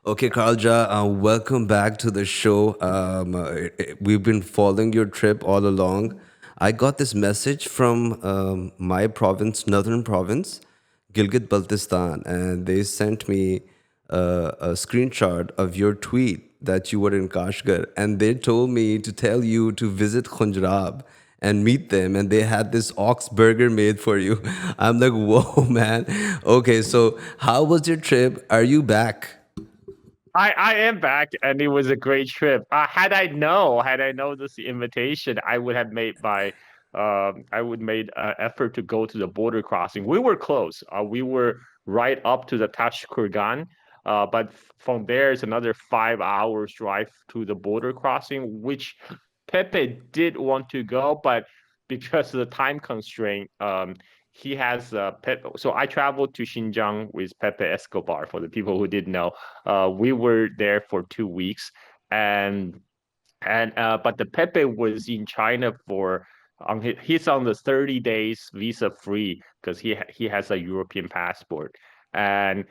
Okay, Carl Zha, welcome back to the show. We've been following your trip all along. I got this message from my province, Northern Province, Gilgit Baltistan, and they sent me a screenshot of your tweet that you were in Kashgar, and they told me to tell you to visit Khunjrab and meet them, and they had this ox burger made for you. I'm like, whoa, man. Okay, so how was your trip? Are you back? I am back, and it was a great trip. Had I know this invitation, I would made an effort to go to the border crossing. We were close. We were right up to the Tashkurgan, but from there it's another 5 hours drive to the border crossing, which Pepe did want to go, but because of the time constraint, he has Pepe. So I traveled to Xinjiang with Pepe Escobar. For the people who didn't know, we were there for 2 weeks, and but the Pepe was in China for he's on the 30 days visa free because he has a European passport, and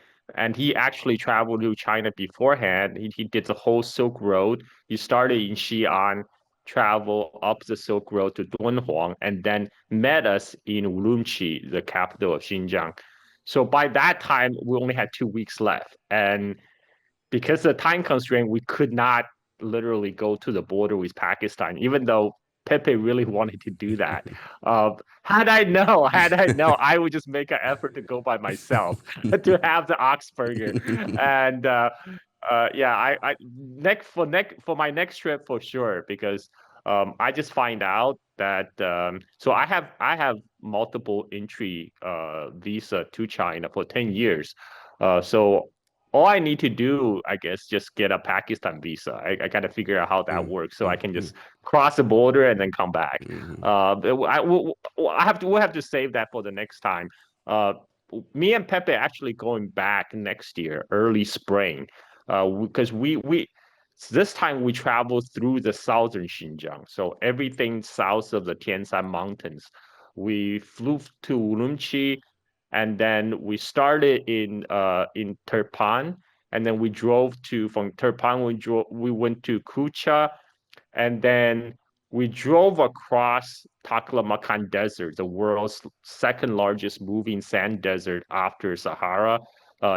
he actually traveled to China beforehand. He did the whole Silk Road. He started in Xi'an, travel up the Silk Road to Dunhuang, and then met us in Urumqi, the capital of Xinjiang. So by that time, we only had 2 weeks left, and because of the time constraint, we could not literally go to the border with Pakistan, even though Pepe really wanted to do that. Uh, had I know, I would just make an effort to go by myself to have the Oxburger. And yeah, I next for my next trip for sure because I just find out that so I have multiple entry visa to China for 10 years. So all I need to do, I guess, just get a Pakistan visa. I got to figure out how that works so I can just cross the border and then come back. We'll have to save that for the next time. Uh, Me and Pepe actually going back next year, early spring, because we this time we traveled through the southern Xinjiang, so everything south of the Tianshan Mountains. We flew to Urumqi, and then we started in Turpan, and then we drove to from Turpan. We went to Kucha, and then we drove across Taklamakan Desert, the world's second largest moving sand desert after Sahara.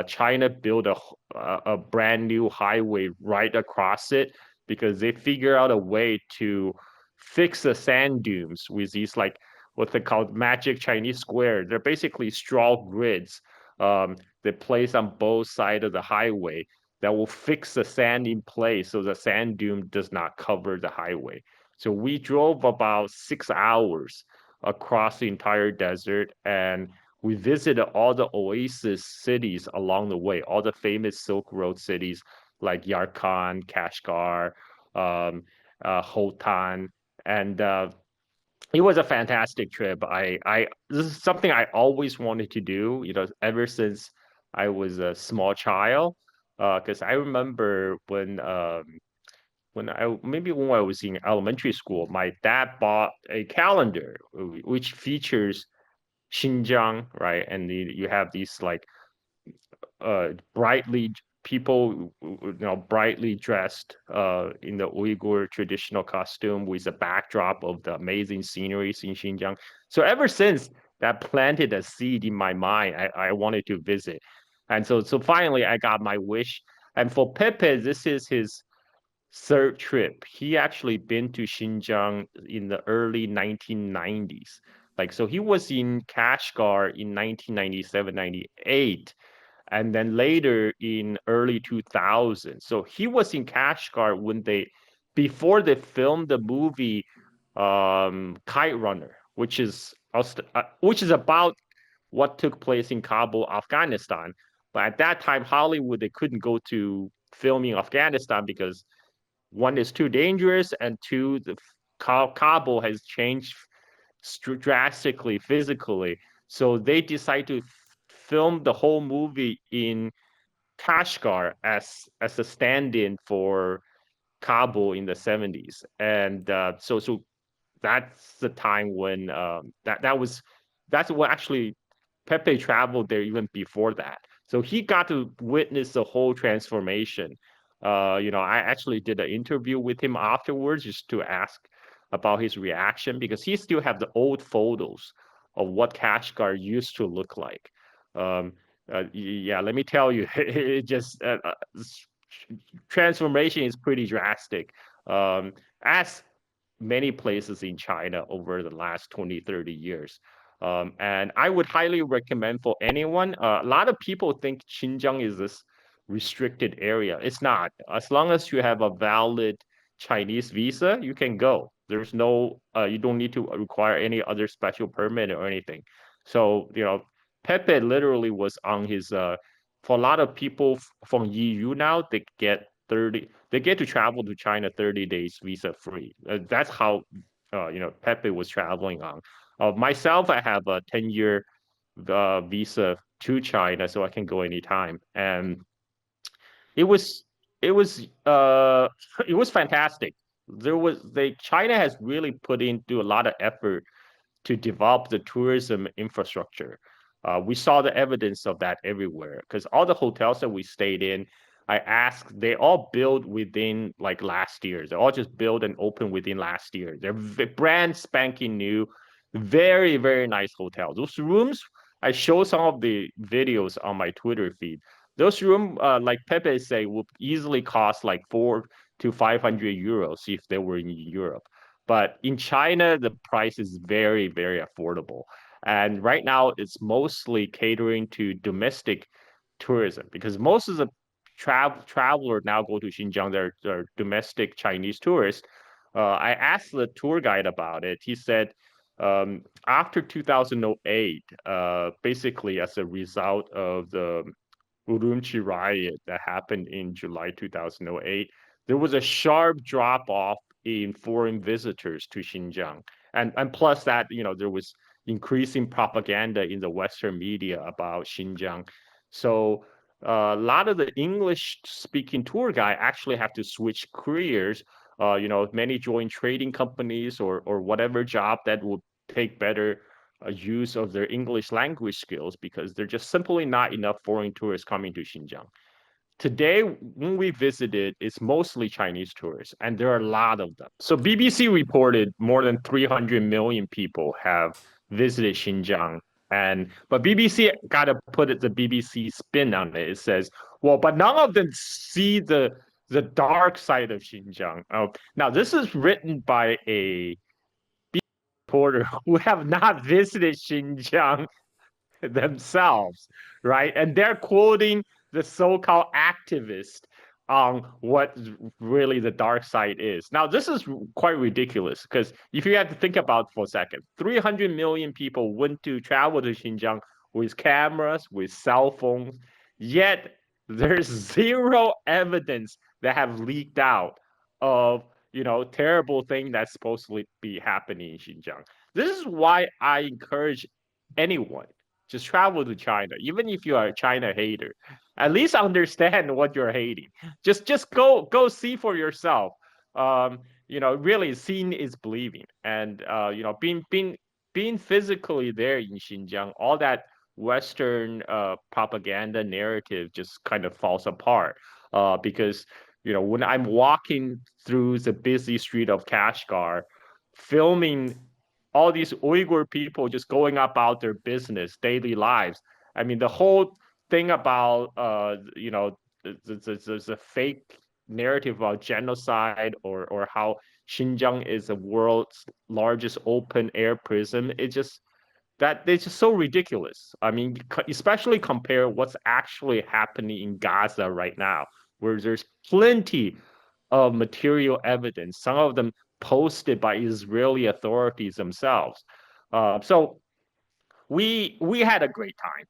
China built a brand new highway right across it because they figure out a way to fix the sand dunes with these like what they call magic Chinese square. They're basically straw grids they place on both sides of the highway that will fix the sand in place so the sand dune does not cover the highway. So we drove about 6 hours across the entire desert, and we visited all the oasis cities along the way, all the famous Silk Road cities like Yarkand, Kashgar, um, Hotan, and it was a fantastic trip. This is something I always wanted to do, ever since I was a small child. Because I remember when I was in elementary school, my dad bought a calendar which features Xinjiang, right? And you have these like brightly people brightly dressed in the Uyghur traditional costume with a backdrop of the amazing sceneries in Xinjiang. So ever since that planted a seed in my mind, I wanted to visit. And so finally I got my wish. And for Pepe, this is his third trip. He actually been to Xinjiang in the early 1990s. Like so he was in Kashgar in 1997, 98, and then later in early 2000. So he was in Kashgar when before they filmed the movie Kite Runner, which is about what took place in Kabul, Afghanistan. But at that time, Hollywood they couldn't go to filming Afghanistan because one is too dangerous, and two, Kabul has changed drastically physically. So they decide to film the whole movie in Kashgar as a stand-in for Kabul in the 70s. And so that's the time when that's what actually Pepe traveled there even before that. So he got to witness the whole transformation. I actually did an interview with him afterwards just to ask about his reaction because he still have the old photos of what Kashgar used to look like. Um, yeah, let me tell you, it just transformation is pretty drastic. As many places in China over the last 20, 30 years. And I would highly recommend for anyone. A lot of people think Xinjiang is this restricted area. It's not. As long as you have a valid Chinese visa, you can go. There's no, you don't need to require any other special permit or anything. So, Pepe literally was on his, for a lot of people from EU now, they get to travel to China 30 days visa free. That's how Pepe was traveling on. Myself, I have a 10-year visa to China, so I can go anytime. And it was it was it was fantastic. China has really put into a lot of effort to develop the tourism infrastructure. We saw the evidence of that everywhere because all the hotels that we stayed in, I asked, they all built within like last year. They all just built and opened within last year. They're brand spanking new, very, very nice hotels. Those rooms, I show some of the videos on my Twitter feed. Those rooms, like Pepe say, would easily cost like 400 to 500 euros if they were in Europe. But in China, the price is very, very affordable. And right now, it's mostly catering to domestic tourism because most of the traveler now go to Xinjiang. They're domestic Chinese tourists. I asked the tour guide about it. He said after 2008, basically as a result of the Urumqi riot that happened in July 2008, there was a sharp drop off in foreign visitors to Xinjiang. And plus that, there was increasing propaganda in the Western media about Xinjiang. So a lot of the English speaking tour guide actually have to switch careers. Many join trading companies or whatever job that would take better use of their English language skills because there just simply not enough foreign tourists coming to Xinjiang. Today, when we visited, it's mostly Chinese tourists, and there are a lot of them. So BBC reported more than 300 million people have visited Xinjiang. But BBC got to put the BBC spin on it. It says, well, but none of them see the dark side of Xinjiang. Now, this is written by a reporter who have not visited Xinjiang themselves, right? And they're quoting the so-called activist on what really the dark side is. Now, this is quite ridiculous because if you have to think about it for a second, 300 million people went to travel to Xinjiang with cameras, with cell phones, yet there's zero evidence that have leaked out of terrible thing that's supposed to be happening in Xinjiang. This is why I encourage anyone just travel to China, even if you are a China hater. At least understand what you're hating. Just go see for yourself. Really seeing is believing, and being physically there in Xinjiang, all that Western propaganda narrative just kind of falls apart. Because when I'm walking through the busy street of Kashgar, filming all these Uyghur people just going about their business, daily lives. I mean, the whole thing about the fake narrative about genocide or how Xinjiang is the world's largest open air prison. It's just so ridiculous. I mean, especially compare what's actually happening in Gaza right now, where there's plenty of material evidence, some of them posted by Israeli authorities themselves. So we had a great time.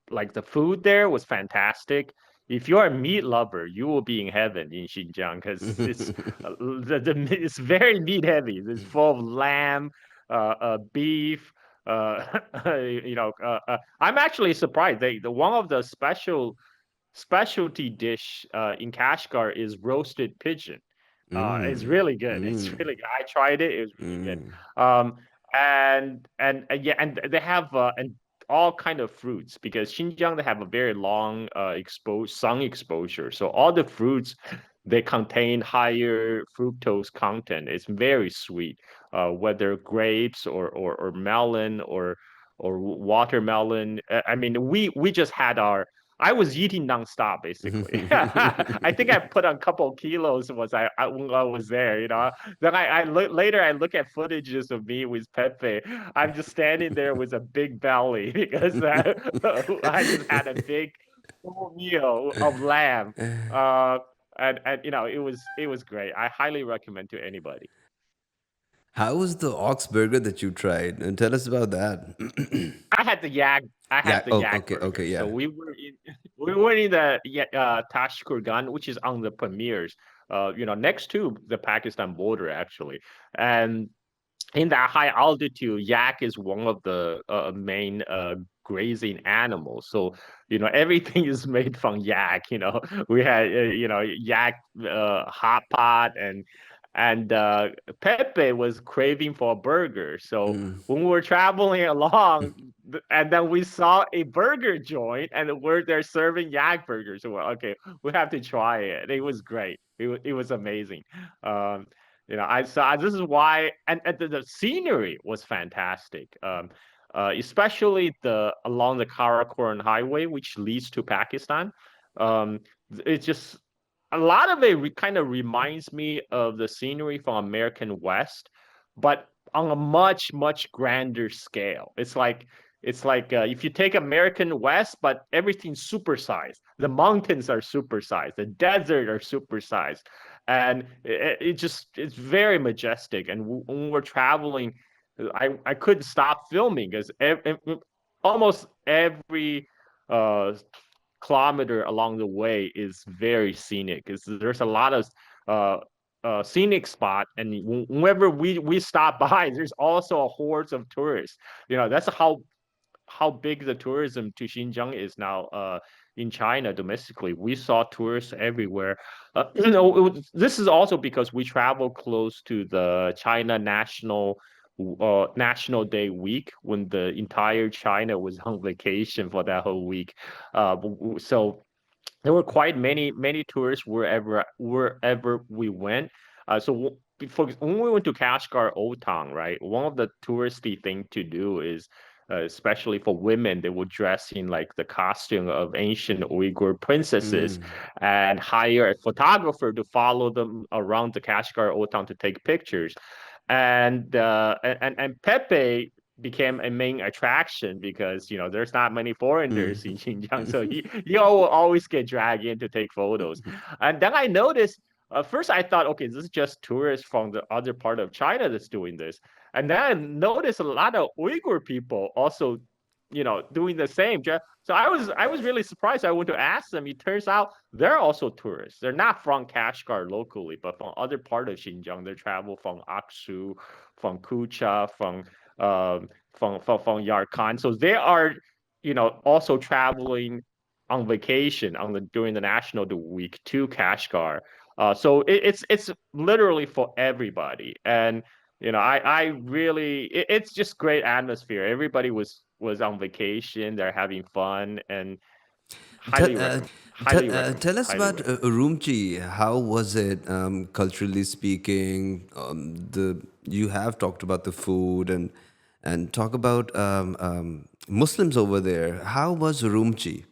Like the food there was fantastic. If you're a meat lover, you will be in heaven in Xinjiang because it's very meat heavy. It's full of lamb, beef. I'm actually surprised. The one of the specialty dish in Kashgar is roasted pigeon. It's Mm, really good. It's mm, really good. I tried it. It was really good. mm. Um, and yeah, and they have and all kind of fruits because Xinjiang they have a very long sun exposure. So all the fruits they contain higher fructose content. It's very sweet, whether grapes or melon or watermelon. I mean, we just had our. I was eating nonstop, basically. I think I put on a couple of kilos when I was there. Then I look later. I look at footages of me with Pepe. I'm just standing there with a big belly because I just had a big full meal of lamb. Uh, and it was great. I highly recommend to anybody. How was the ox burger that you tried? And tell us about that. I had the yak. I Yeah. had the Oh, yak okay. burger. Okay. So Yeah. we were in the Tashkurgan, which is on the Pamirs, next to the Pakistan border actually, and in that high altitude, yak is one of the main grazing animals. So, everything is made from yak. We had, yak hot pot and Pepe was craving for a burger. So when we were traveling along, and then we saw a burger joint, and they're serving yak burgers. So, okay, we have to try it. It was great. It was amazing. Um, I saw this is why, and the scenery was fantastic. Especially the along the Karakoram Highway, which leads to Pakistan. Um, it's just a lot of it kind of reminds me of the scenery from American West, but on a much, much grander scale. It's like if you take American West, but everything's supersized. The mountains are supersized, the desert are supersized, and it's very majestic. And when we're traveling, I couldn't stop filming because almost every uh kilometer along the way is very scenic because there's a lot of uh scenic spot, and whenever we stop by there's also a hordes of tourists. That's how big the tourism to Xinjiang is now in China domestically. We saw tourists everywhere. This is also because we travel close to the China National Day week when the entire China was on vacation for that whole week. So there were quite many tourists wherever we went. Before when we went to Kashgar Old Town, right? One of the touristy thing to do is, especially for women, they would dress in like the costume of ancient Uyghur princesses and hire a photographer to follow them around the Kashgar Old Town to take pictures. And Pepe became a main attraction because there's not many foreigners in Xinjiang, so he always get dragged in to take photos. And then I noticed. First, I thought, okay, this is just tourists from the other part of China that's doing this, and then I noticed a lot of Uyghur people also, doing the same. So I was really surprised. I went to ask them. It turns out they're also tourists. They're not from Kashgar locally, but from other part of Xinjiang. They travel from Aksu, from Kucha, from Yarkand. So they are, also traveling on vacation during the National Week to Kashgar. So it's literally for everybody, and I really it's just great atmosphere. Everybody was on vacation. They're having fun, and Tell, highly recommend. Highly recommend. tell us Highly about recommend. Urumqi. How was it, culturally speaking? The you have talked about the food and talk about Muslims over there. How was Urumqi?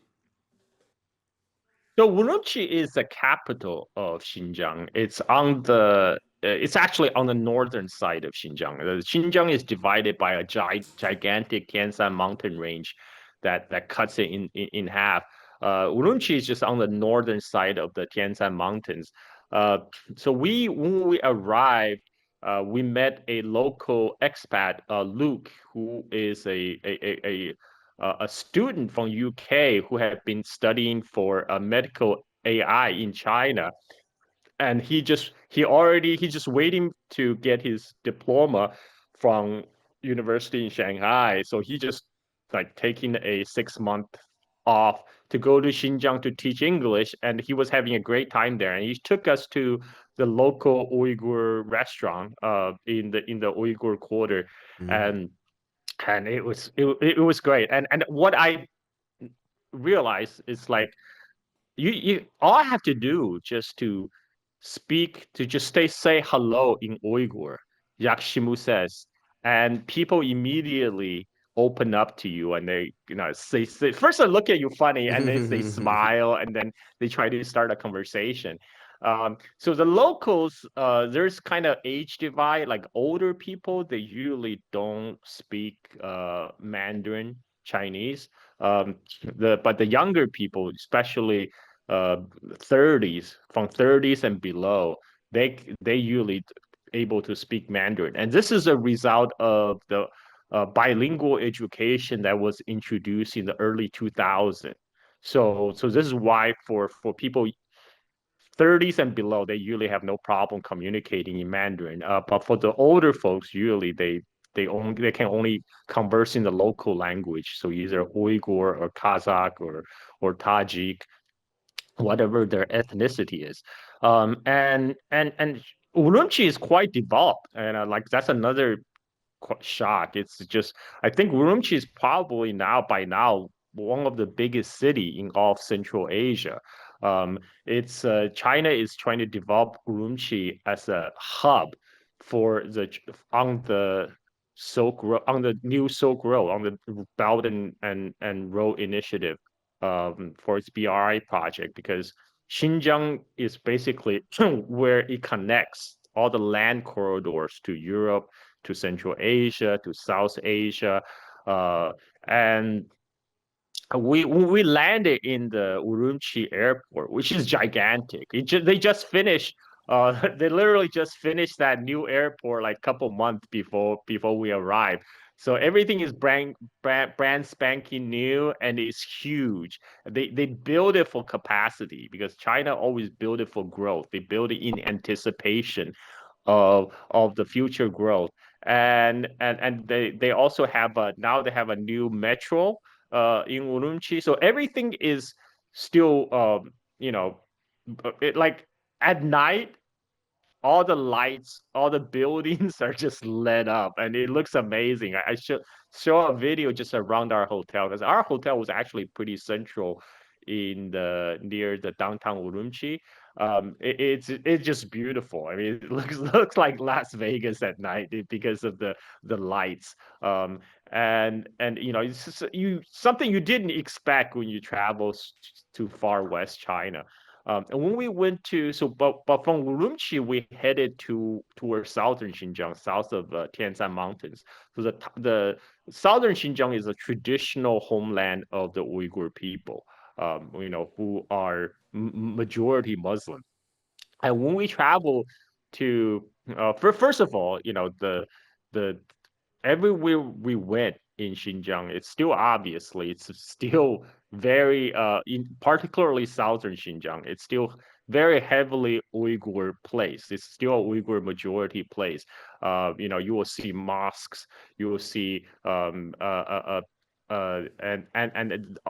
So Urumqi is the capital of Xinjiang. It's actually on the northern side of Xinjiang. Xinjiang is divided by a gigantic Tianshan mountain range that cuts it in half. Urumqi is just on the northern side of the Tianshan Mountains. Uh, so when we arrived, we met a local expat, Luke, who is a student from UK who had been studying for medical AI in China, and he's just waiting to get his diploma from university in Shanghai. So he just like taking a 6 month off to go to Xinjiang to teach English, and he was having a great time there. And he took us to the local Uyghur restaurant in the Uyghur quarter, and and it was great. And what I realized is like you all I have to do just to speak to just say hello in Uyghur, Yakshimu says, and people immediately open up to you and they say first they look at you funny and then they smile and then they try to start a conversation. So the locals, there's kind of age divide. Like older people, they usually don't speak Mandarin Chinese. Um, but the younger people, especially uh 30s, from 30s and below, they usually able to speak Mandarin, and this is a result of the bilingual education that was introduced in the early 2000s. So this is why for people 30s and below, they usually have no problem communicating in Mandarin. But for the older folks, usually they can only converse in the local language, so either Uyghur or Kazakh or Tajik, whatever their ethnicity is. And Urumqi is quite developed, and like that's another shock. It's just I think Urumqi is probably by now one of the biggest city in all of Central Asia. It's China is trying to develop Urumqi as a hub for the on the Silk Road, on the new Silk Road, on the Belt and Road Initiative, for its BRI project, because Xinjiang is basically where it connects all the land corridors to Europe, to Central Asia, to South Asia, uh, and we landed in the Urumqi airport, which is gigantic. They just finished. They literally just finished that new airport like a couple months before we arrived. So everything is brand spanking new, and it's huge. They build it for capacity because China always build it for growth. They build it in anticipation of the future growth. And they also have a now they have a new metro in Urumqi. So everything is still like at night, all the lights, all the buildings are just lit up, and it looks amazing. I should show a video just around our hotel, because our hotel was actually pretty central in the near the downtown Urumqi. It's just beautiful. I mean, it looks like Las Vegas at night because of the lights. And it's just, something you didn't expect when you travel to far west China. And when we went to but from Urumqi we headed towards southern Xinjiang, south of Tianshan Mountains. So the southern Xinjiang is a traditional homeland of the Uyghur people, who are majority Muslim. And when we travel to, first of all, the everywhere we went in Xinjiang, it's still obviously it's still very in particularly southern Xinjiang, it's still very heavily Uyghur place. It's still a Uyghur majority place. You will see mosques, you will see and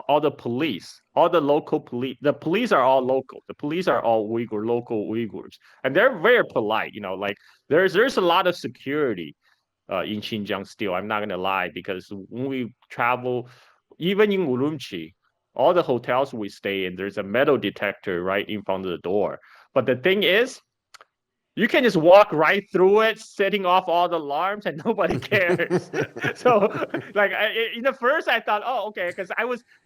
all the police, all the local police, the police are all local. The police are all local Uyghurs, and they're very polite. Like there's a lot of security in Xinjiang still. I'm not gonna lie, because when we travel, even in Urumqi, all the hotels we stay in, there's a metal detector right in front of the door. But the thing is, you can just walk right through it, setting off all the alarms, and nobody cares. So, like, in the first, I thought, oh, okay, because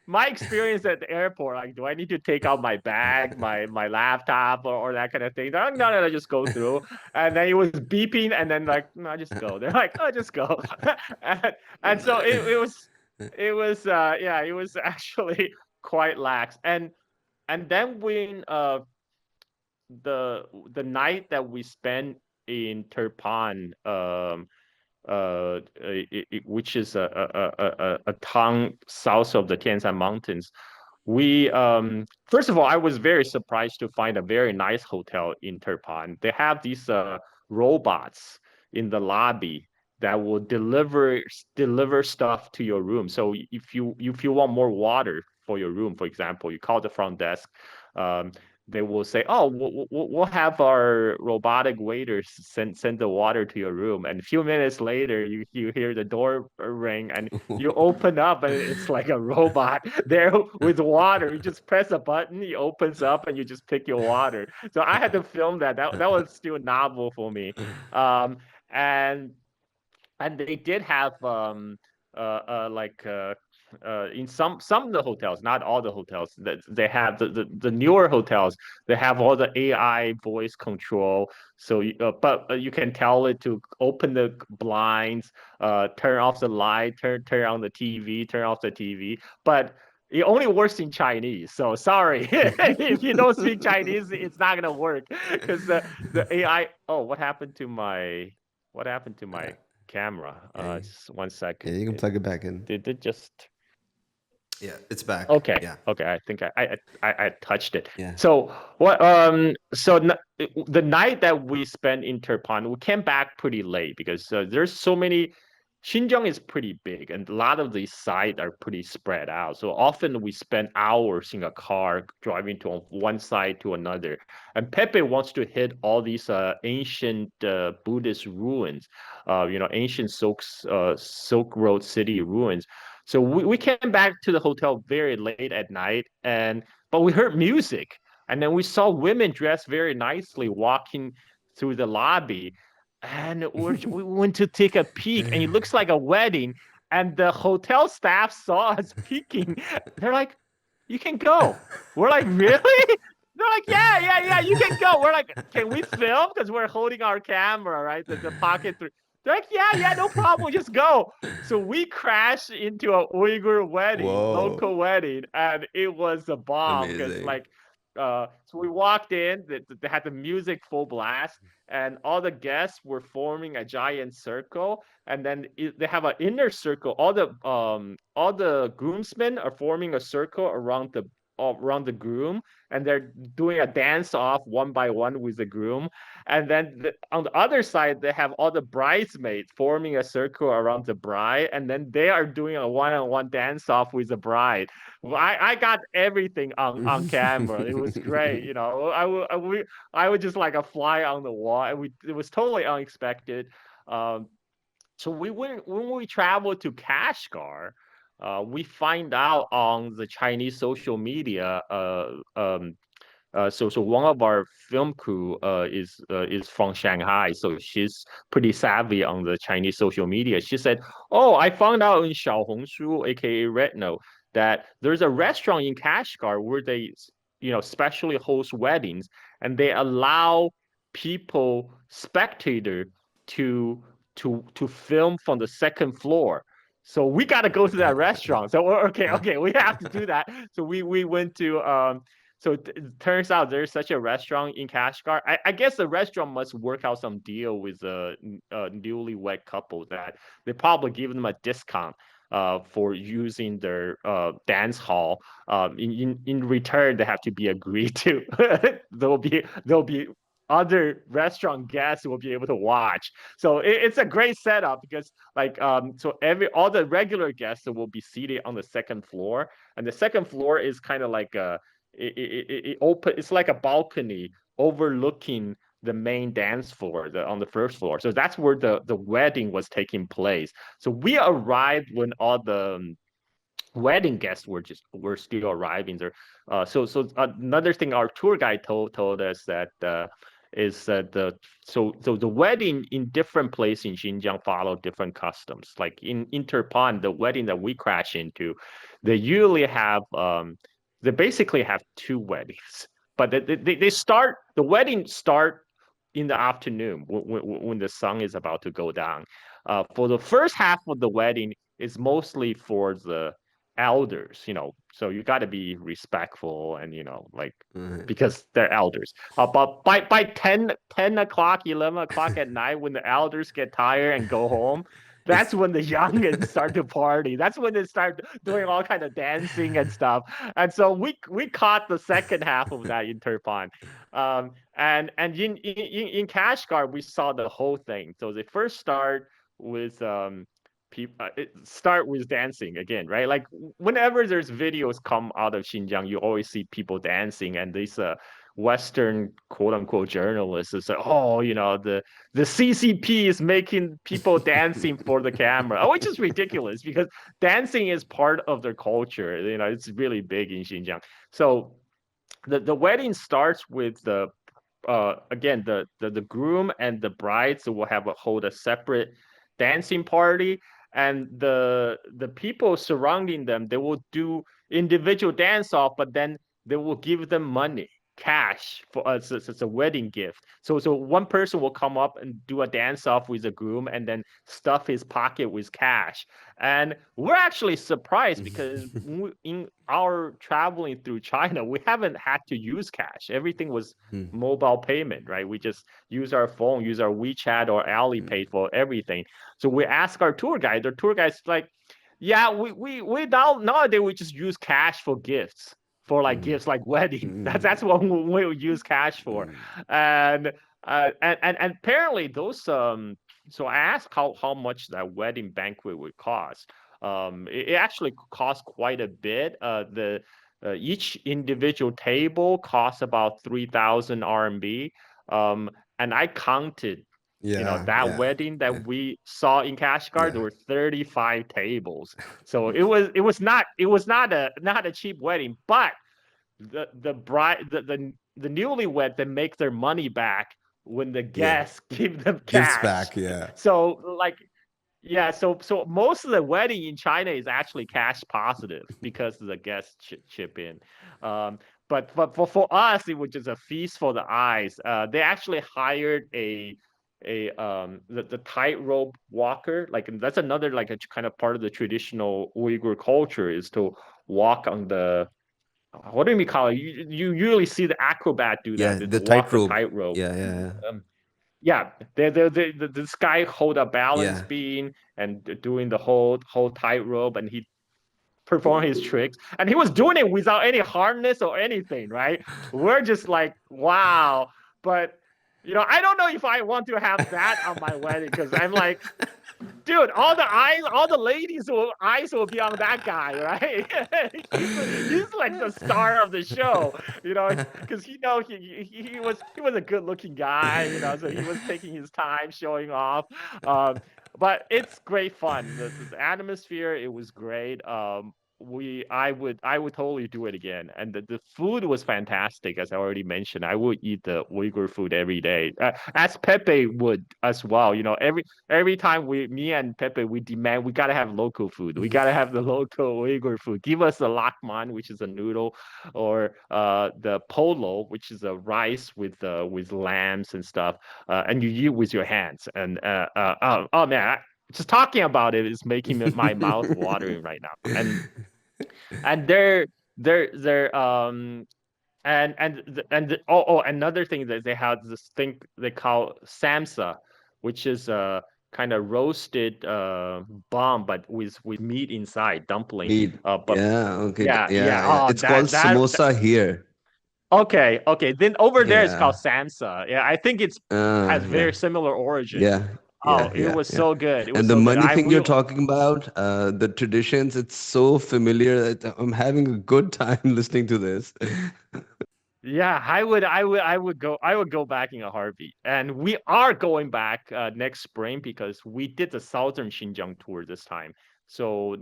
my experience at the airport, like, do I need to take out my bag, my laptop, or that kind of thing? They're like, no, no, no, just go through. And then it was beeping, and then like, no, just go. They're like, oh, just go. and so yeah, it was actually quite lax. And then when the night that we spent in Turpan, which is a town south of the Tianshan Mountains, we first of all, I was very surprised to find a very nice hotel in Turpan. They have these robots in the lobby that will deliver stuff to your room. So if you want more water for your room, for example, you call the front desk. Um, they will say, "Oh, we'll have our robotic waiters send the water to your room." And a few minutes later, you hear the door ring, and you open up, and it's like a robot there with water. You just press a button, it opens up, and you just pick your water. So I had to film that. That was still novel for me. Um, and they did have like in some of the hotels, not all the hotels, that they have the newer hotels, they have all the AI voice control. So but you can tell it to open the blinds, turn off the light, turn on the TV, turn off the TV. But it only works in Chinese. So sorry, if you don't speak Chinese, it's not gonna work because the AI. Oh, what happened to Uh, my camera? yeah, Just one yeah, second. you can plug it back in. Did it just Yeah, it's back. Okay. Yeah, Okay. I think I touched it. yeah. So what? The night that we spent in Turpan, we came back pretty late because there's so many. Xinjiang is pretty big, and a lot of these sites are pretty spread out. So often we spend hours in a car driving to one side to another. And Pepe wants to hit all these ancient Buddhist ruins, ancient Silk Road city ruins. So we came back to the hotel very late at night, and but we heard music, and then we saw women dressed very nicely walking through the lobby, and we went to take a peek, and it looks like a wedding, and the hotel staff saw us peeking. They're like, "You can go." We're like, "Really?" They're like, "Yeah, yeah, yeah, you can go." We're like, "Can we film?" Because we're holding our camera, right? The pocket through. They're like, "Yeah, yeah, no problem, just go." So we crashed into a Uyghur wedding, Whoa, local wedding, and it was a bomb because amazing. like so we walked in, they had the music full blast, and all the guests were forming a giant circle, and then they have an inner circle. All the groomsmen are forming a circle around the groom, and they're doing a dance off one by one with the groom. And then on the other side, they have all the bridesmaids forming a circle around the bride, and then they are doing a one-on-one dance off with the bride. Well, I got everything on camera. It was great. I would just like a fly on the wall, and it was totally unexpected. Um, so we went when we traveled to Kashgar. We find out on the Chinese social media. So one of our film crew is from Shanghai, so she's pretty savvy on the Chinese social media. She said, "Oh, I found out in Xiaohongshu, aka Redno, that there's a restaurant in Kashgar where they, specially host weddings, and they allow spectator, to to film from the second floor." So we got to go to that restaurant. So okay, okay, we have to do that. So we went to so it turns out there's such a restaurant in Kashgar. I guess the restaurant must work out some deal with a newlywed couple that they probably give them a discount for using their dance hall. In return, they have to be agreed to. There'll be other restaurant guests will be able to watch. So it's a great setup because so every all the regular guests will be seated on the second floor, and the second floor is kind of like a it open. It's like a balcony overlooking the main dance floor on the first floor. So that's where the wedding was taking place. So we arrived when all the wedding guests were still arriving there. So another thing our tour guide told us that is that so the wedding in different places in Xinjiang follow different customs. Like in Interpon, the wedding that we crash into, they usually have they basically have two weddings, but they start the wedding start in the afternoon when the sun is about to go down. For the first half of the wedding is mostly for the elders, so you got to be respectful and like Uh, because they're elders. But by 10 o'clock, 11 o'clock at night, when the elders get tired and go home, that's it's when the youngins start to party. That's when they start doing all kind of dancing and stuff. And so we caught the second half of that in Turpan. And in Kashgar, we saw the whole thing. So they first start with people start with dancing again, right? Like whenever there's videos come out of Xinjiang, you always see people dancing, and this Western quote unquote journalists is like, oh, the CCP is making people dancing for the camera, which is ridiculous because dancing is part of their culture. It's really big in Xinjiang. So the wedding starts with the again the groom and the brides will hold a separate dancing party, and the people surrounding them, they will do individual dance off, but then they will give them money, cash, for us. It's a wedding gift. So one person will come up and do a dance off with the groom and then stuff his pocket with cash. And we're actually surprised because in our traveling through China, we haven't had to use cash. Everything was mobile payment, right? We just use our phone, use our WeChat or Alipay for everything. So we ask our tour guide. The tour guide's like, yeah, we nowadays we just use cash for gifts. For like gifts like wedding. That's what we use cash for. And and apparently those so I asked how much that wedding banquet would cost. It actually cost quite a bit. The Each individual table costs about 3,000 RMB. And I counted, Yeah, that yeah, wedding that yeah, we saw in Kashgar, there yeah, were 35 tables. So it was not a cheap wedding, but the bride the newlywed, they make their money back when the yeah. guests give them Gives cash. back, yeah. So like yeah, so most of the wedding in China is actually cash positive because the guests chip in. Um, but for us, it was just a feast for the eyes. They actually hired the tightrope walker. Like that's another like a kind of part of the traditional Uyghur culture is to walk on the what do we call it? You usually see the acrobat do that. Yeah, They the walk the tightrope. tightrope. Yeah, yeah, Um, yeah, this guy hold a balance yeah. beam and doing the whole tightrope, and he perform his tricks, and he was doing it without any harness or anything, right? We're just like, wow, but I don't know if I want to have that on my wedding because I'm like, dude, all the eyes will be on that guy, right? He's like the star of the show, because he was a good looking guy, so he was taking his time showing off. But it's great fun. The atmosphere, it was great. I would totally do it again, and the food was fantastic. As I already mentioned, I would eat the Uyghur food every day, as Pepe would as well. Every time me and Pepe, we demand we gotta have local food. We gotta have the local Uyghur food. Give us the lakman, which is a noodle, or the polo, which is a rice with lambs and stuff, and you eat with your hands. And oh man, just talking about it is making my mouth watering right now. And they're another thing that they have this thing they call samsa, which is a kind of roasted bomb but with meat inside, dumpling. Meat. But Yeah, okay. yeah, yeah. Yeah, yeah. Oh, It's called that samosa here. okay. Then over there it's called Yeah. samsa. Yeah, I think it's has Yeah. very similar origin. Yeah. Oh, Yeah, it yeah, was yeah. so good. It was And the so good. money I thing you're will. talking about, the traditions, it's so familiar that I'm having a good time listening to this. Yeah, I would go back in a heartbeat. And we are going back next spring because we did the southern Xinjiang tour this time. So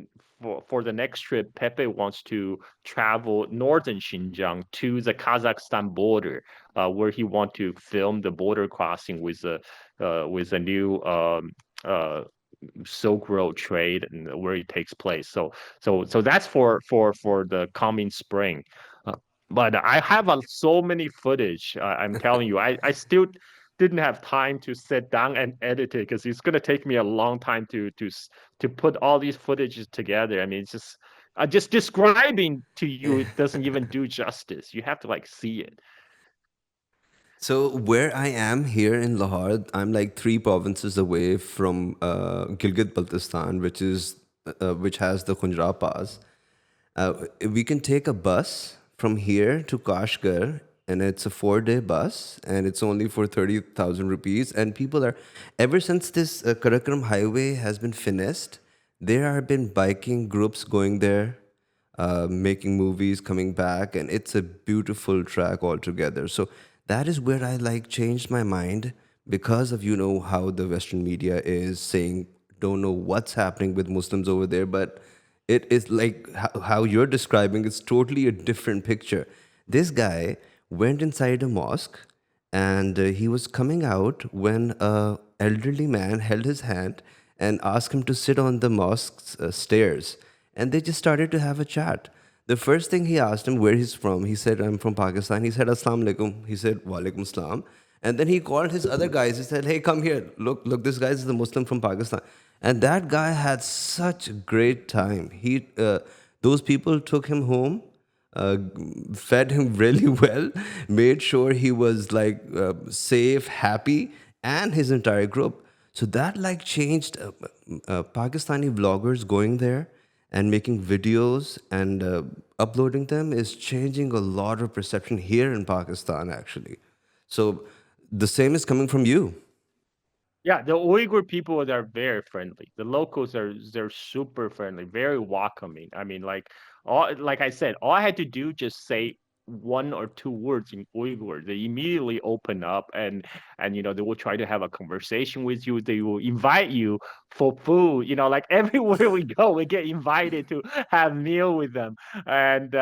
for the next trip, Pepe wants to travel northern Xinjiang to the Kazakhstan border, where he want to film the border crossing with a new uh, Silk Road trade and where it takes place. So that's for the coming spring. Uh, but I have so many footage. I'm telling you, I still didn't have time to sit down and edit it because it's gonna take me a long time to put all these footages together. I mean, it's just describing to you it doesn't even do justice. You have to like see it. So where I am here in Lahore, I'm like three provinces away from Gilgit-Baltistan, which has the Khunjra Pass. We can take a bus from here to Kashgar, and it's a 4-day bus, and it's only for 30,000 rupees. And people are, ever since this Karakoram highway has been finessed, there have been biking groups going there. making movies, coming back, and it's a beautiful track altogether. So that is where I like changed my mind because of how the Western media is saying don't know what's happening with Muslims over there, but it is like how you're describing. It's totally a different picture. This guy went inside a mosque and he was coming out when a elderly man held his hand and asked him to sit on the mosque's stairs, and they just started to have a chat. The first thing he asked him where he's from, he said, I'm from Pakistan. He said, Assalamu alaikum. He said, Wa alaikum assalam. And then he called his other guys. He said, hey, come here. Look, this guy is the Muslim from Pakistan. And that guy had such a great time. Those people took him home, uh, fed him really well, made sure he was like safe, happy, and his entire group. So that like changed Pakistani vloggers going there and making videos and uploading them is changing a lot of perception here in Pakistan, actually. So the same is coming from you. Yeah, the Uyghur people are very friendly. The locals they're super friendly, very welcoming. I mean, like I said, all I had to do just say one or two words in Uyghur. They immediately open up and they will try to have a conversation with you. They will invite you for food. Like everywhere we go, we get invited to have meal with them. And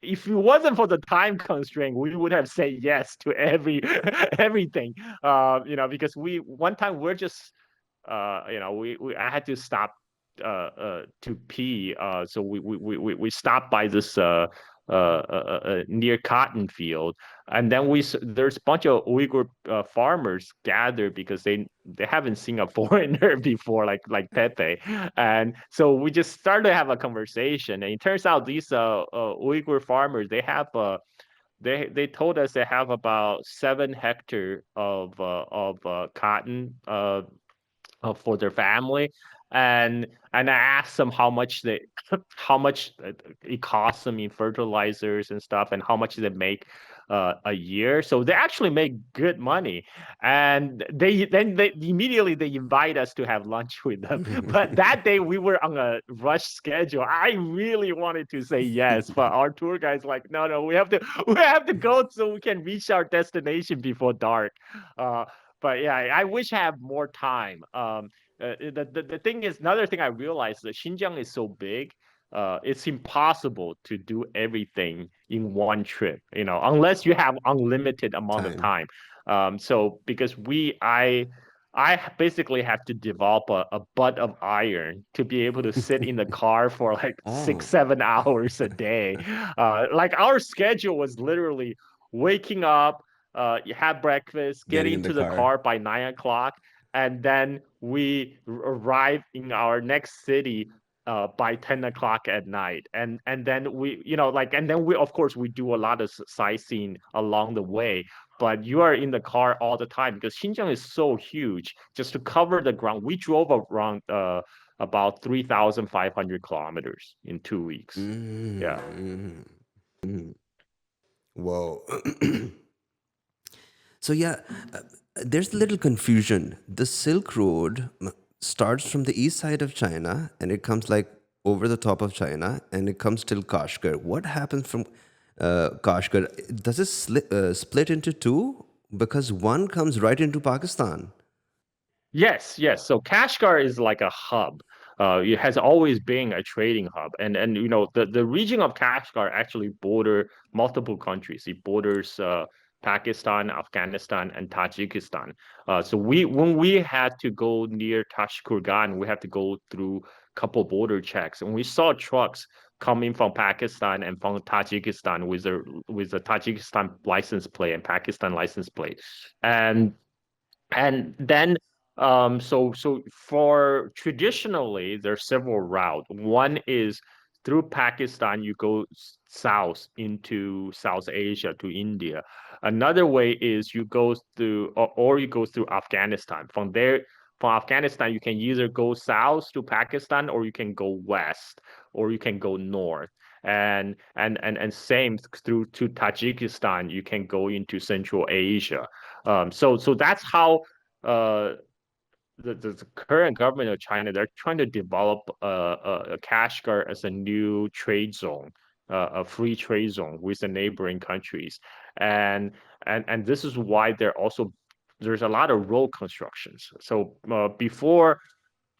if it wasn't for the time constraint, we would have said yes to everything. Because we one time we're just we I had to stop to pee. So we stopped by this near cotton field, and then there's a bunch of Uyghur farmers gathered because they haven't seen a foreigner before, like Pepe, and so we just started to have a conversation. And it turns out these Uyghur farmers they told us they have about 7 hectares of cotton for their family, and I asked them how much how much it costs them in fertilizers and stuff, and how much they make a year. So they actually make good money, and they immediately they invite us to have lunch with them. But that day we were on a rush schedule. I really wanted to say yes, but our tour guide's like, no, no, we have to go so we can reach our destination before dark. Uh, but yeah, I wish I have more time. The thing is, another thing I realized that Xinjiang is so big, it's impossible to do everything in one trip, unless you have unlimited amount of Time. time. So because I basically have to develop a butt of iron to be able to sit in the car for like six, Oh, 7 hours a day. Like our schedule was literally waking up, you have breakfast, get getting in the into the car. car by 9 o'clock, and then we arrive in our next city by 10 o'clock at night. And then and then we, of course, we do a lot of sightseeing along the way. But you are in the car all the time because Xinjiang is so huge. Just to cover the ground, we drove around about 3,500 kilometers in 2 weeks. Yeah. Whoa. So yeah, there's a little confusion. The Silk Road starts from the east side of China and it comes like over the top of China and it comes till Kashgar. What happens from Kashgar? Does it split into two? Because one comes right into Pakistan. Yes, yes. So Kashgar is like a hub. It has always been a trading hub, and the region of Kashgar actually border multiple countries. It borders Pakistan, Afghanistan, and Tajikistan. So when we had to go near Tashkurgan, we had to go through a couple border checks, and we saw trucks coming from Pakistan and from Tajikistan with a Tajikistan license plate and Pakistan license plate, and then so for traditionally there's several routes. One is through Pakistan, you go south into South Asia to India. Another way is you go through, or you go through Afghanistan. From Afghanistan you can either go south to Pakistan, or you can go west, or you can go north. And same through to Tajikistan, you can go into Central Asia. So that's how uh, the current government of China, they're trying to develop a Kashgar as a new trade zone, a free trade zone with the neighboring countries, and and this is why there's a lot of road constructions. So before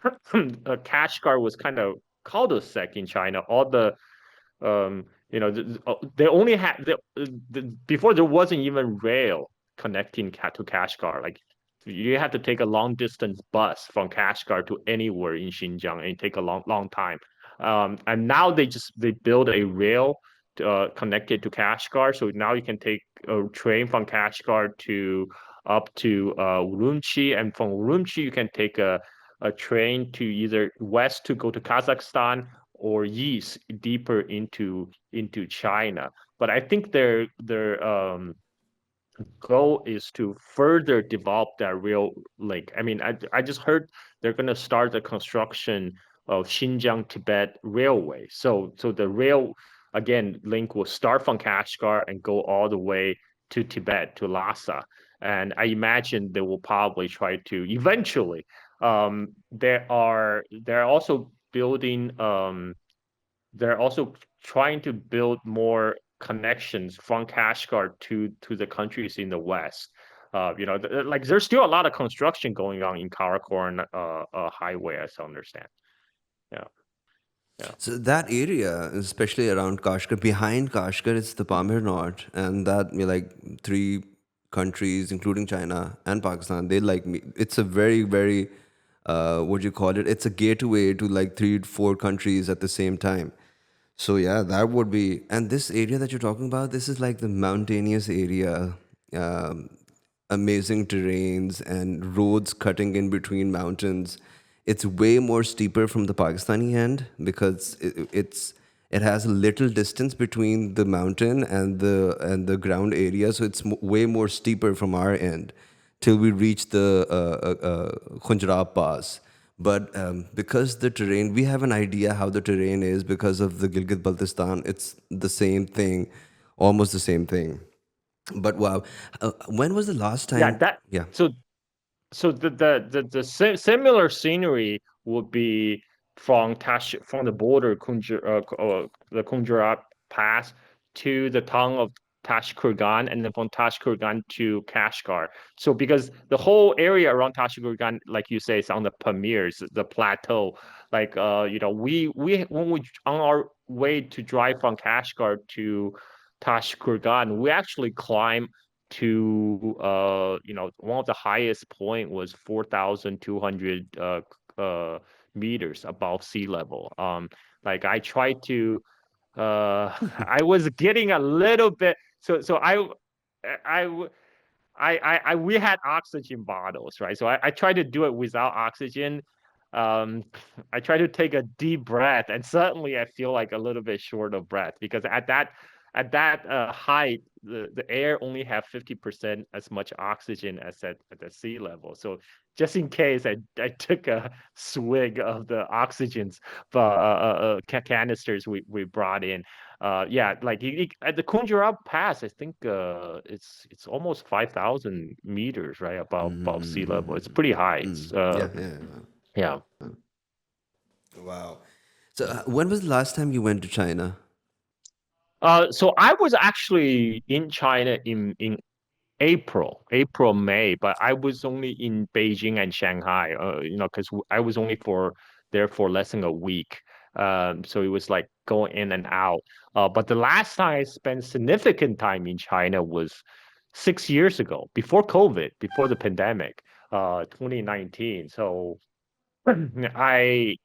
Kashgar was kind of cul-de-sac in China, all they only had before there wasn't even rail connecting to Kashgar. Like you had to take a long distance bus from Kashgar to anywhere in Xinjiang, and it take a long time. And now they build a rail connected to Kashgar, so now you can take a train from Kashgar to up to Urumqi, and from Urumqi you can take a train to either west to go to Kazakhstan or east deeper into China. But I think their goal is to further develop that rail link. I mean, I just heard they're going to start the construction of Xinjiang Tibet Railway. So the rail again link will start from Kashgar and go all the way to Tibet to Lhasa. And I imagine they will probably try to eventually. They're also building they're also trying to build more connections from Kashgar to the countries in the West. Like there's still a lot of construction going on in Karakoram highway, as I understand. Yeah, yeah, So that area, especially around Kashgar, behind Kashgar, it's the Pamir Knot, and that like three countries, including China and Pakistan, they like me. It's a very, very, what do you call it? It's a gateway to like three, four countries at the same time. So yeah, that would be. And this area that you're talking about, this is like the mountainous area, um, amazing terrains and roads cutting in between mountains. It's way more steeper from the Pakistani end because it has a little distance between the mountain and the ground area, so it's way more steeper from our end till we reach the Khunjrab Pass. But because the terrain, we have an idea how the terrain is because of the Gilgit Baltistan. It's the same thing, almost the same thing. But wow, when was the last yeah. time? That Yeah. so so similar scenery would be from the border the Kunjurap Pass to the town of Tashkurgan, and then from Tashkurgan to Kashgar. So because the whole area around Tashkurgan, like you say, is on the Pamirs, the plateau. Like we when we on our way to drive from Kashgar to Tashkurgan, we actually climb to one of the highest point was 4,200 meters above sea level. Like I tried to I was getting a little bit so I we had oxygen bottles, right? So I tried to do it without oxygen. Um, I try to take a deep breath, and suddenly I feel like a little bit short of breath because at that height, the air only have 50% as much oxygen as at the sea level. So just in case, I took a swig of the oxygens canisters we brought in. Yeah, like at the Kunjurab Pass, I think it's almost 5,000 meters, right, above sea level. It's pretty high. It's Yeah, yeah. yeah. Wow. So when was the last time you went to China? So I was actually in China in April, May, but I was only in Beijing and Shanghai, because I was only there for less than a week. So it was like going in and out. But the last time I spent significant time in China was 6 years ago, before COVID, before the pandemic, 2019. So there a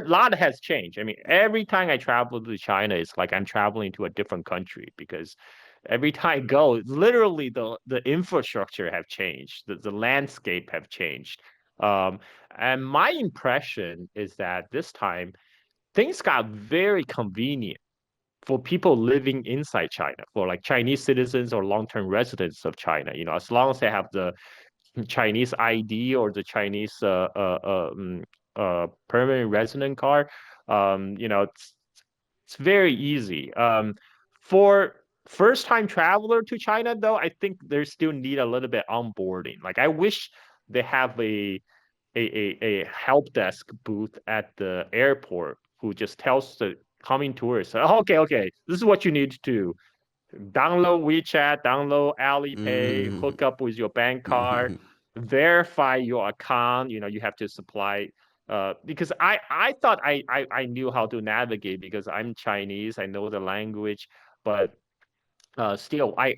lot has changed. I mean, every time I travel to China, it's like I'm traveling to a different country because every time I go, literally the infrastructure have changed, the landscape have changed. Um, and my impression is that this time things got very convenient for people living inside China, for like Chinese citizens or long-term residents of China. As long as they have the Chinese ID or the Chinese permanent resident card. It's very easy. For first time traveler to China, though, I think they still need a little bit onboarding. Like I wish they have a help desk booth at the airport who just tells the coming tourists, oh, okay, this is what you need to do. Download WeChat, download Alipay, hook up with your bank card, verify your account. You have to supply because I thought I knew how to navigate because I'm Chinese, I know the language, but still, I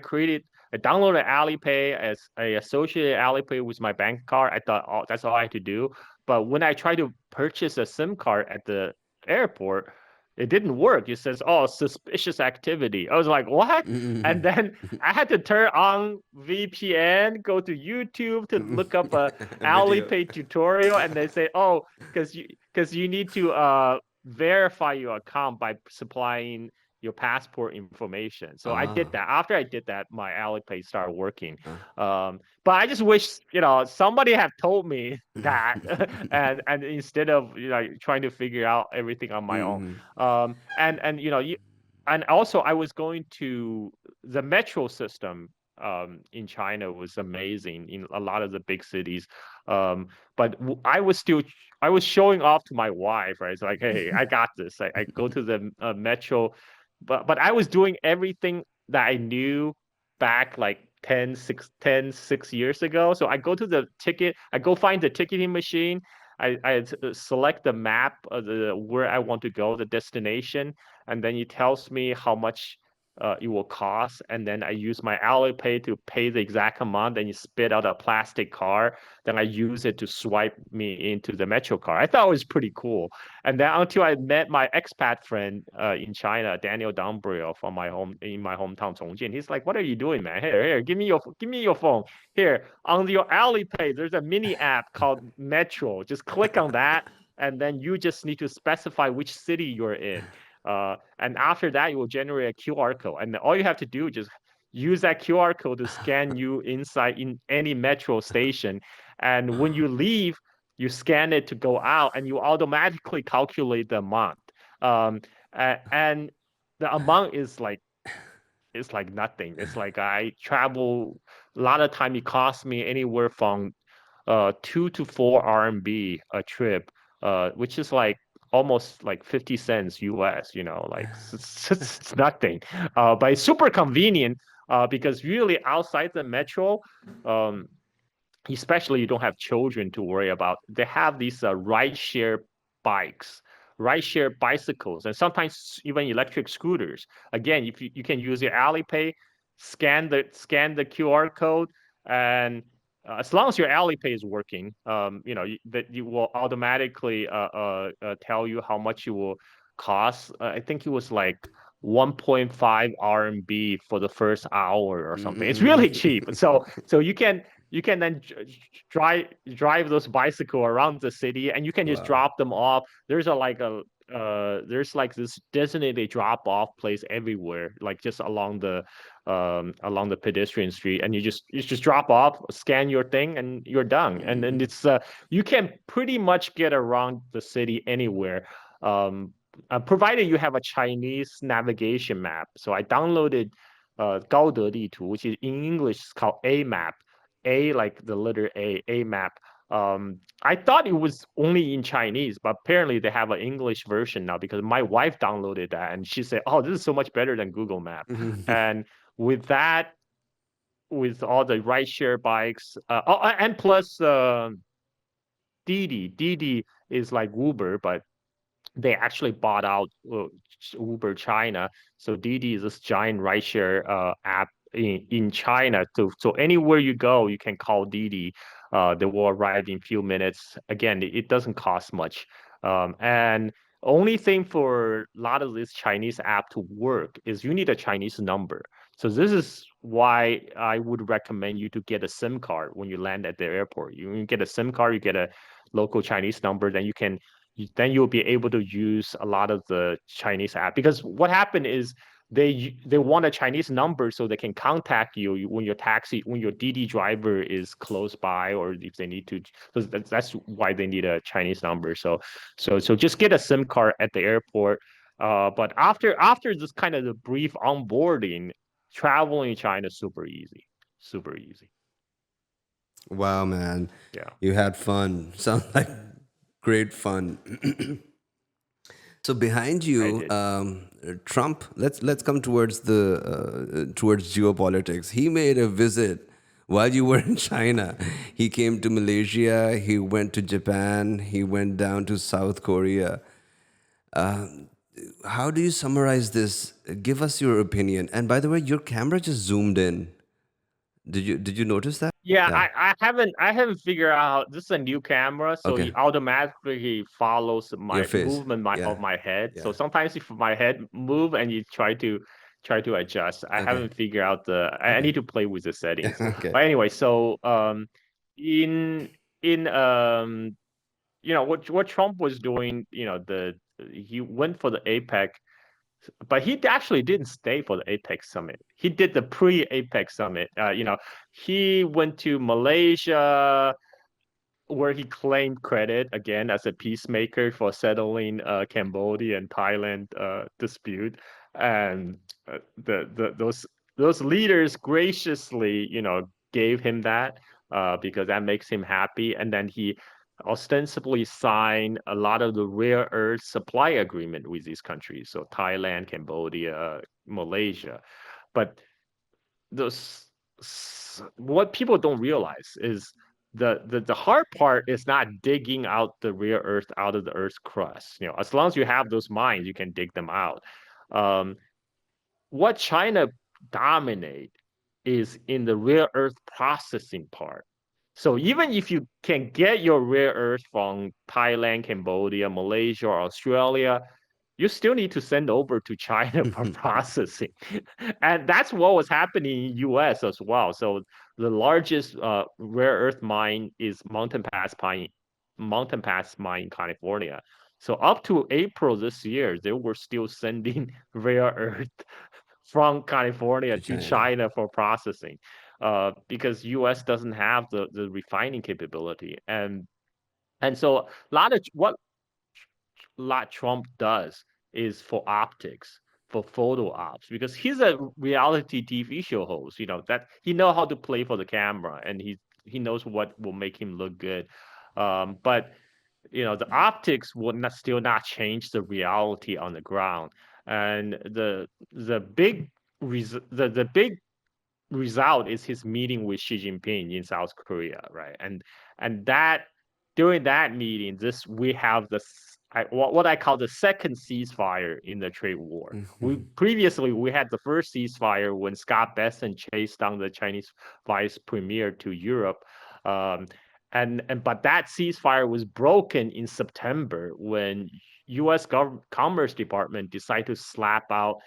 created, I downloaded Alipay as I associated Alipay with my bank card. I thought, oh, that's all I had to do. But when I tried to purchase a SIM card at the airport, it didn't work. It says, oh, suspicious activity. I was like, what? And then I had to turn on VPN, go to YouTube to look up a Video. Alipay tutorial, and they say, oh, because you need to verify your account by supplying your passport information. So I did Ah. that. After I did that, my Alipay started working. But I just wish, somebody had told me that, and instead of trying to figure out everything on my own. And and also I was going to the metro system in China was amazing in a lot of the big cities. But I was showing off to my wife, right? It's like, hey, I got this. I go to the metro, but I was doing everything that I knew back like 6 years ago. So I go to the ticket, I go find the ticketing machine. I select the map of where I want to go, the destination, and then it tells me how much it will cost, and then I use my Alipay to pay the exact amount. Then you spit out a plastic card. Then I use it to swipe me into the Metro card. I thought it was pretty cool. And then until I met my expat friend in China, Daniel Dumbriel from my hometown Chongqing, he's like, "What are you doing, man? Here, give me your phone. Here on your Alipay, there's a mini app called Metro. Just click on that, and then you just need to specify which city you're in. And after that, it will generate a QR code. And all you have to do is just use that QR code to scan you inside in any metro station. And when you leave, you scan it to go out, and you automatically calculate the amount. And the amount is like it's like nothing. It's like I travel a lot of time. It costs me anywhere from 2 to 4 RMB a trip, which is like almost like 50 cents US, like it's nothing. But it's super convenient because really outside the metro, um, especially you don't have children to worry about. They have these ride share bikes, ride share bicycles, and sometimes even electric scooters. Again, if you can use your Alipay, scan the QR code, and as long as your Alipay is working, that you will automatically tell you how much it will cost. I think it was like 1.5 RMB for the first hour or something. It's really cheap. So you can then drive those bicycle around the city, and you can just Wow. drop them off. There's like this designated drop off place everywhere, like just along the pedestrian street, and you just drop off, scan your thing, and you're done. And it's you can pretty much get around the city anywhere. Um, Provided you have a Chinese navigation map. So I downloaded 高德地图, which is in English is called A map. A like the letter A map. I thought it was only in Chinese, but apparently they have an English version now because my wife downloaded that and she said, "Oh, this is so much better than Google Map." And with that, with all the rideshare bikes, and plus Didi is like Uber, but they actually bought out Uber China. So Didi is this giant rideshare app in China. So anywhere you go, you can call Didi. They will arrive in few minutes. Again, it doesn't cost much. And only thing for a lot of this Chinese app to work is you need a Chinese number. So this is why I would recommend you to get a SIM card when you land at the airport. You get a SIM card, you get a local Chinese number, then then you'll be able to use a lot of the Chinese app. Because what happened is they want a Chinese number so they can contact you when your DD driver is close by, or if they need to. So that's why they need a Chinese number. So just get a SIM card at the airport. But after this kind of the brief onboarding, traveling in China is super easy, super easy. Wow, man. Yeah, You had fun. Sounds like great fun. So behind I you, did. Trump. Let's come towards the towards geopolitics. He made a visit while you were in China. He came to Malaysia. He went to Japan. He went down to South Korea. How do you summarize this? Give us your opinion. And by the way, your camera just zoomed in. Did you notice that? Yeah, Yeah. I haven't figured out. This is a new camera, so Okay. he automatically follows Your my face. movement Yeah. of my head. So Yeah. sometimes if my head move and you try to adjust, I Okay. haven't figured out the. I Okay. need to play with the settings. Okay. But anyway, so in in what Trump was doing, he went for the APEC, but he actually didn't stay for the APEC summit. He did the pre-APEC summit. He went to Malaysia, where he claimed credit again as a peacemaker for settling Cambodia and Thailand dispute, and those leaders graciously, gave him that because that makes him happy, and then he ostensibly signed a lot of the rare earth supply agreement with these countries, so Thailand, Cambodia, Malaysia, but those what people don't realize is the hard part is not digging out the rare earth out of the earth's crust. As long as you have those mines, you can dig them out. Um, what China dominate is in the rare earth processing part. So even if you can get your rare earth from Thailand, Cambodia, Malaysia, or Australia, you still need to send over to China for processing. And that's what was happening in US as well. So the largest rare earth mine is Mountain Pass mine in California. So up to April this year, they were still sending rare earth from California To to China. China for processing, because US doesn't have the refining capability. And so a lot of what lot Trump does is for optics, for photo ops, because he's a reality TV show host. That he know how to play for the camera, and he knows what will make him look good. But the optics will still not change the reality on the ground, and the big the big result is his meeting with Xi Jinping in South Korea, right? And that during that meeting, this we have what I call the second ceasefire in the trade war. We had the first ceasefire when Scott Bessent chased down the Chinese vice premier to Europe. Um, but that ceasefire was broken in September when U.S. Commerce Department decided to slap out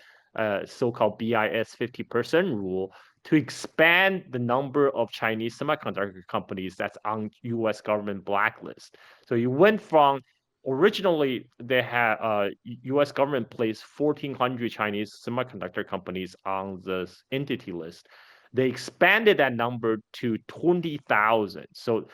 so-called BIS 50% rule to expand the number of Chinese semiconductor companies that's on U.S. government blacklist. So you went from originally they had U.S. government placed 1,400 Chinese semiconductor companies on the entity list. They expanded that number to 20,000. So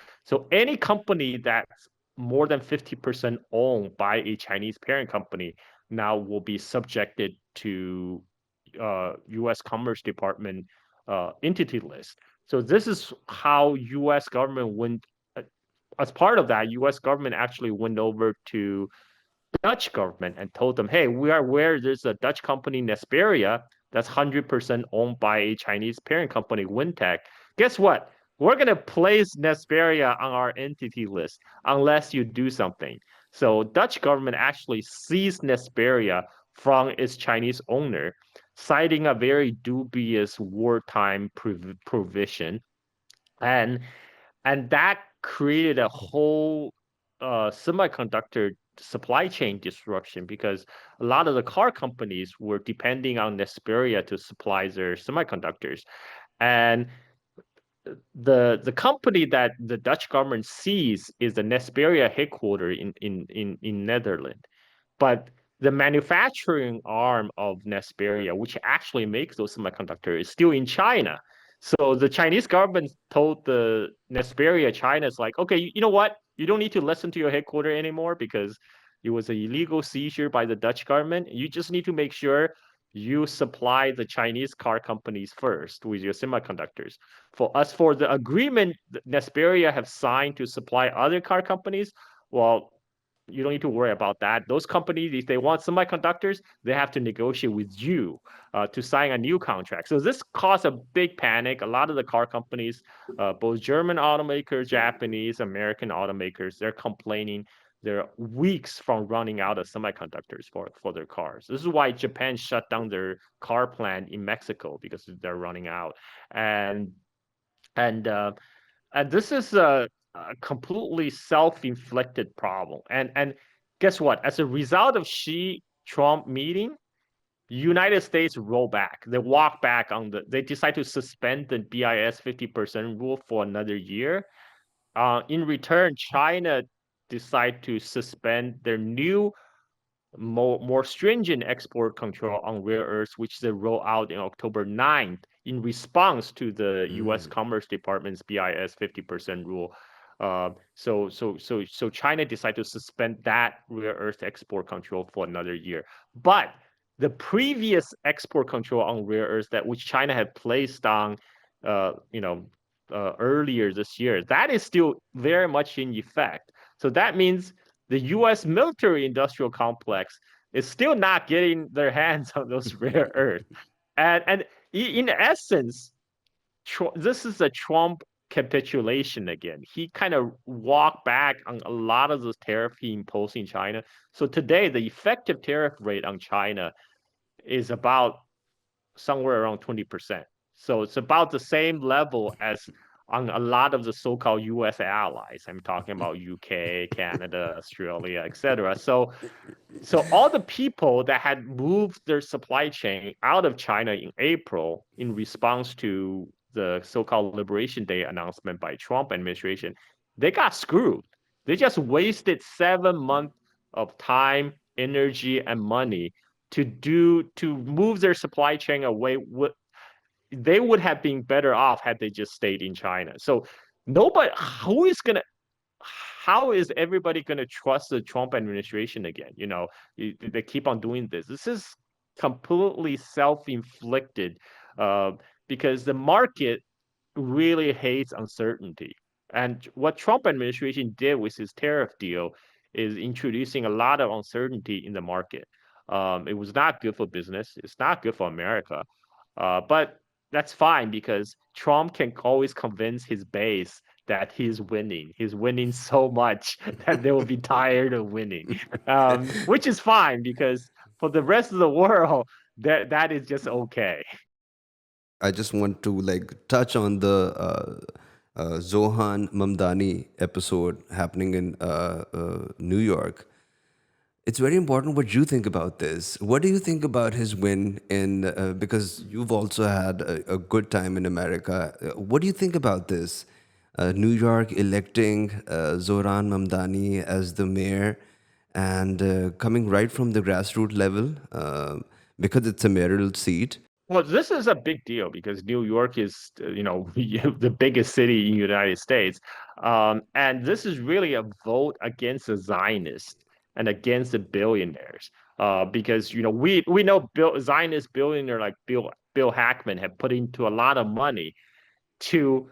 any company that's more than 50% owned by a Chinese parent company now will be subjected to U.S. Commerce Department entity list. So this is how U.S. government went. As part of that, U.S. government actually went over to Dutch government and told them, "Hey, we are aware there's a Dutch company, Nesperia, that's 100% owned by a Chinese parent company, Wintech. Guess what? We're going to place Nesperia on our entity list unless you do something." So Dutch government actually seized Nesperia from its Chinese owner, citing a very dubious wartime provision, and that created a whole semiconductor supply chain disruption because a lot of the car companies were depending on Nesperia to supply their semiconductors. And the company that the Dutch government sees is the Nesperia headquarters in Netherlands. But the manufacturing arm of Nesperia, which actually makes those semiconductors, is still in China. So the Chinese government told the Nesperia China, is like, okay, you know what? You don't need to listen to your headquarters anymore because it was an illegal seizure by the Dutch government. You just need to make sure you supply the Chinese car companies first with your semiconductors. For the agreement Nesperia have signed to supply other car companies, well, you don't need to worry about that. Those companies, if they want semiconductors, they have to negotiate with you to sign a new contract. So this caused a big panic. A lot of the car companies, both German automakers, Japanese, American automakers, they're complaining they're weeks from running out of semiconductors for their cars. This is why Japan shut down their car plant in Mexico because they're running out. And and uh, and this is a completely self-inflicted problem. And guess what? As a result of Xi Trump meeting, United States roll back. They walk back on they decide to suspend the BIS 50% rule for another year. In return, China decide to suspend their new more stringent export control on rare earths, which they roll out in October 9th in response to the U.S. Commerce Department's BIS 50% rule. So China decided to suspend that rare earth export control for another year. But the previous export control on rare earths that which China had placed on, earlier this year, that is still very much in effect. So that means the U.S. military industrial complex is still not getting their hands on those rare earths. And in essence, this is a Trump capitulation again. He kind of walked back on a lot of the tariff he imposed in China. So today, the effective tariff rate on China is about somewhere around 20%. So it's about the same level as on a lot of the so-called US allies. I'm talking about UK, Canada, Australia, etc. So all the people that had moved their supply chain out of China in April in response to the so-called Liberation Day announcement by Trump administration, they got screwed. They just wasted 7 months of time, energy, and money to move their supply chain away. They would have been better off had they just stayed in China. So nobody, who is gonna how is everybody going to trust the Trump administration again? They keep on doing this. This is completely self-inflicted uh, because the market really hates uncertainty. And what Trump administration did with his tariff deal is introducing a lot of uncertainty in the market. It was not good for business. It's not good for America. But that's fine because Trump can always convince his base that he's winning. He's winning so much that they will be tired of winning, which is fine because for the rest of the world, that is just okay. I just want to like touch on the Zohan Mamdani episode happening in New York. It's very important what you think about this. What do you think about his win in because you've also had a good time in America. What do you think about this? New York electing Zohran Mamdani as the mayor and coming right from the grassroots level because it's a mayoral seat. Well, this is a big deal because New York is, the biggest city in the United States, and this is really a vote against the Zionists and against the billionaires. Because we know Zionist billionaire like Bill Hackman have put into a lot of money to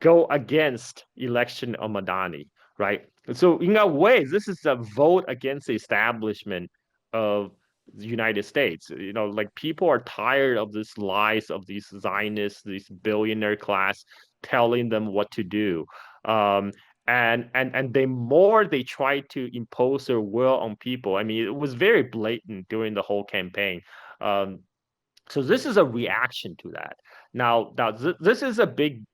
go against election of Madani, right? So in a way, this is a vote against the establishment of the United States. Like people are tired of these lies of these Zionists, these billionaire class telling them what to do. Um, and they try to impose their will on people. I mean, it was very blatant during the whole campaign. Um, so this is a reaction to that. Now, this is a big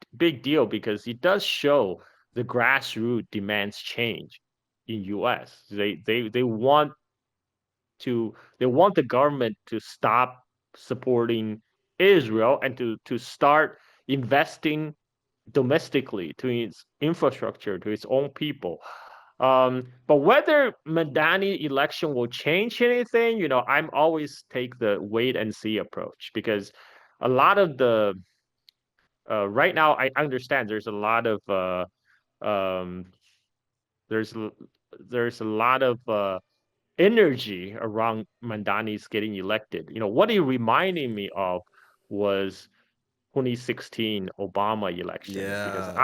deal because it does show the grassroots demands change in U.S. They want the government to stop supporting Israel and to start investing domestically to its infrastructure, to its own people. But whether Madani election will change anything, I'm always take the wait and see approach because a lot of the right now I understand there's a lot of um, there's there's a lot of energy around Mandani's getting elected. What he reminded me of was 2016 Obama election, because Yeah,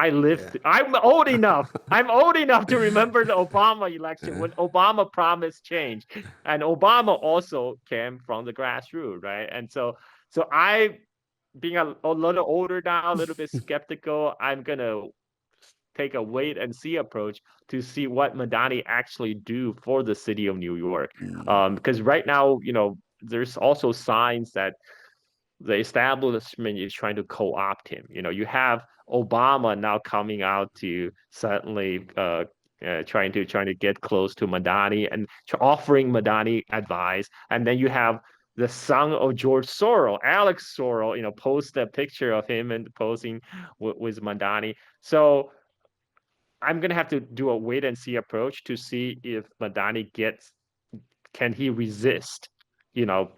yeah. I'm old enough to remember the Obama election when Obama promised change, and Obama also came from the grassroots, right? And so I, being a little older now, a little bit skeptical, I'm gonna take a wait and see approach to see what Madani actually do for the city of New York. Mm, Because right now, there's also signs that the establishment is trying to co-opt him. You have Obama now coming out to certainly trying to get close to Madani and offering Madani advice, and then you have the son of George Soros, Alex Soros, post a picture of him and posing with Madani. So I'm gonna have to do a wait and see approach to see if Madani can he resist,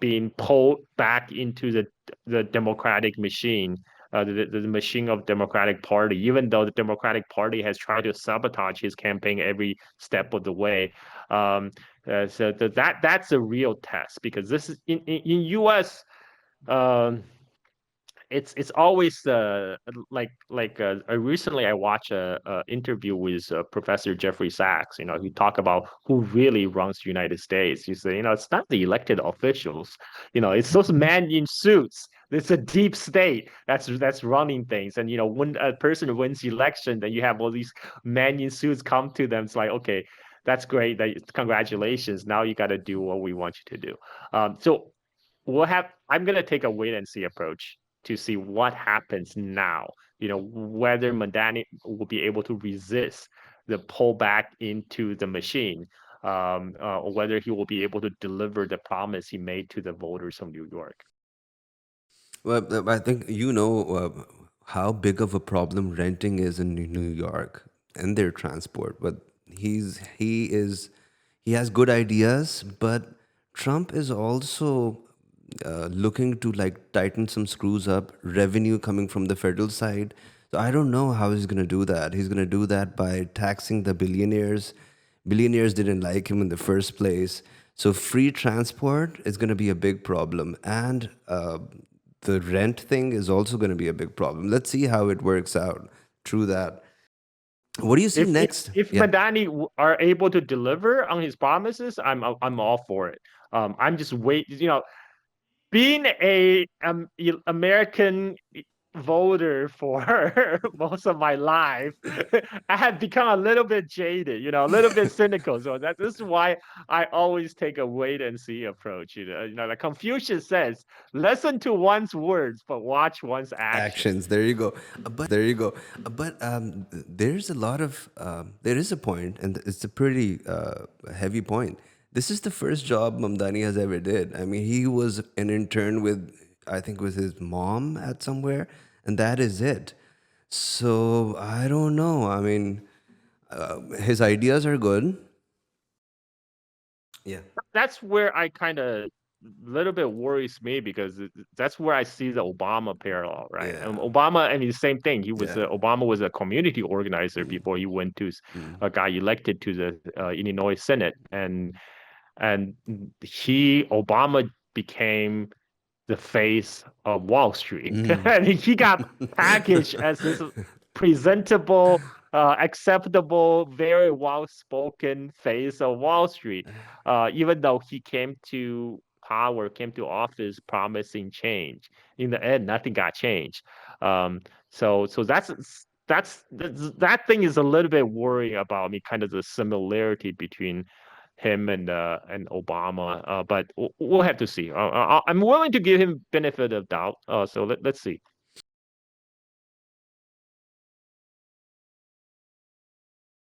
being pulled back into the democratic machine, the machine of Democratic Party, even though the Democratic Party has tried to sabotage his campaign every step of the way. Um, that's a real test, because this is in U.S. Um, it's always recently I watched a interview with Professor Jeffrey Sachs. He talked about who really runs the United States. He said, it's not the elected officials. It's those men in suits. It's a deep state that's running things. And when a person wins the election, then you have all these men in suits come to them. It's like, okay, that's great. Congratulations. Now you got to do what we want you to do. So I'm gonna take a wait and see approach to see what happens now. Whether Mandani will be able to resist the pullback into the machine, or whether he will be able to deliver the promise he made to the voters of New York. Well, I think you know how big of a problem renting is in New York and their transport. But he has good ideas, but Trump is also looking to like tighten some screws up, revenue coming from the federal side. So I don't know how he's going to do that. He's going to do that by taxing the billionaires. Billionaires didn't like him in the first place. So free transport is going to be a big problem. And the rent thing is also going to be a big problem. Let's see how it works out. True that. What do you see If if next? if Yeah. Mandani are able to deliver on his promises, I'm all for it. I'm just wait. Being a American voter for most of my life, I have become a little bit jaded, a little bit cynical. So this is why I always take a wait and see approach. Like Confucius says, listen to one's words, but watch one's actions. Actions. There you go. But there's a lot of there is a point, and it's a pretty heavy point. This is the first job Mamdani has ever did. I mean, he was an intern with, I think, with his mom at somewhere, and that is it. So I don't know. I mean, his ideas are good. Yeah. That's where I kind of little bit worries me, because that's where I see the Obama parallel, right? Yeah. Obama, I mean, the same thing. Yeah. Obama was a community organizer before he went to got elected to the Illinois Senate, and Obama became the face of Wall Street. Mm. And he got packaged as this presentable, acceptable, very well-spoken face of Wall Street, even though he came to office promising change. In the end, nothing got changed. So that thing is a little bit worrying about me, kind of the similarity between him and Obama. But we'll have to see. I'm willing to give him benefit of doubt. So let's see.